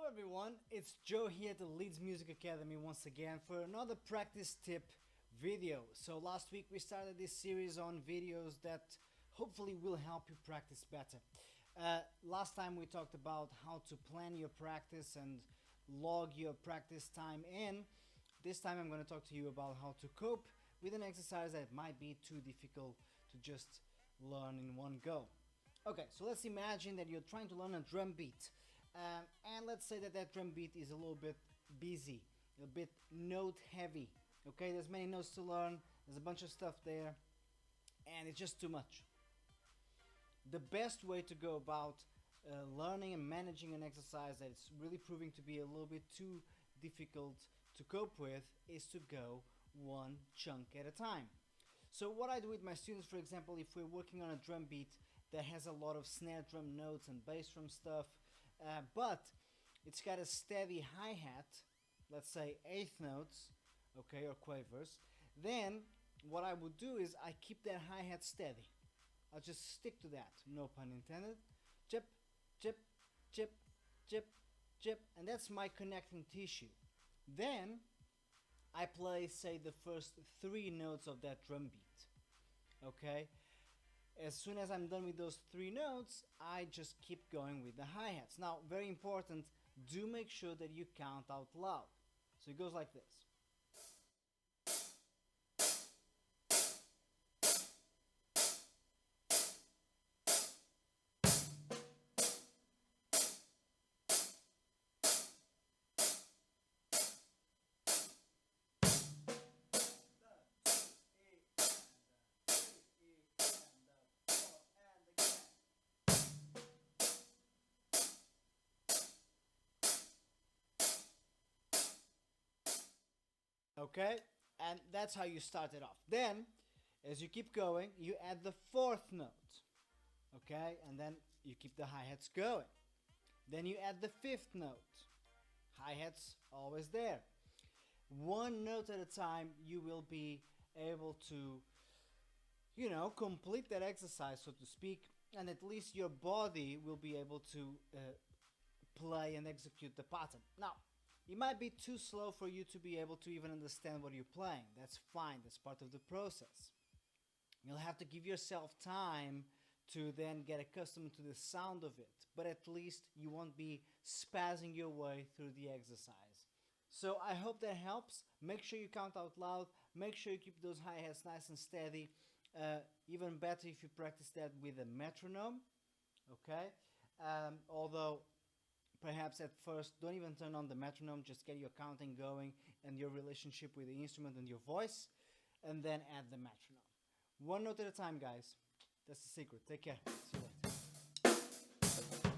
everyone, it's Joe here at the Leeds Music Academy once again for another practice tip video. So last week we started this series on videos that hopefully will help you practice better. Last time we talked about how to plan your practice and log your practice time in. This time I'm going to talk to you about how to cope with an exercise that might be too difficult to just learn in one go. Okay, so let's imagine that you're trying to learn a drum beat. And let's say that drum beat is a little bit busy, a bit note heavy. Okay, there's many notes to learn, there's a bunch of stuff there, and it's just too much. The best way to go about learning and managing an exercise that's really proving to be a little bit too difficult to cope with is to go one chunk at a time. So what I do with my students, for example, if we're working on a drum beat that has a lot of snare drum notes and bass drum stuff, but it's got a steady hi-hat, let's say eighth notes, okay, or quavers, then what I would do is I keep that hi-hat steady. I'll just stick to that, no pun intended. Chip, chip, chip, chip, chip, and that's my connecting tissue. Then I play, say, the first three notes of that drum beat, okay? As soon as I'm done with those three notes, I just keep going with the hi-hats. Now, very important, do make sure that you count out loud. So it goes like this. Okay, and that's how you start it off. Then, as you keep going, you add the fourth note. Okay, and then you keep the hi-hats going. Then you add the fifth note. Hi-hats always there. One note at a time, you will be able to, complete that exercise, so to speak, and at least your body will be able to play and execute the pattern. Now, it might be too slow for you to be able to even understand what you're playing. That's fine, that's part of the process. You'll have to give yourself time to then get accustomed to the sound of it, but at least you won't be spazzing your way through the exercise. So I hope that helps. Make sure you count out loud, make sure you keep those hi-hats nice and steady. Even better if you practice that with a metronome, okay? Although perhaps at first don't even turn on the metronome, just get your counting going and your relationship with the instrument and your voice, and then add the metronome. One note at a time, guys. That's the secret. Take care. See you later.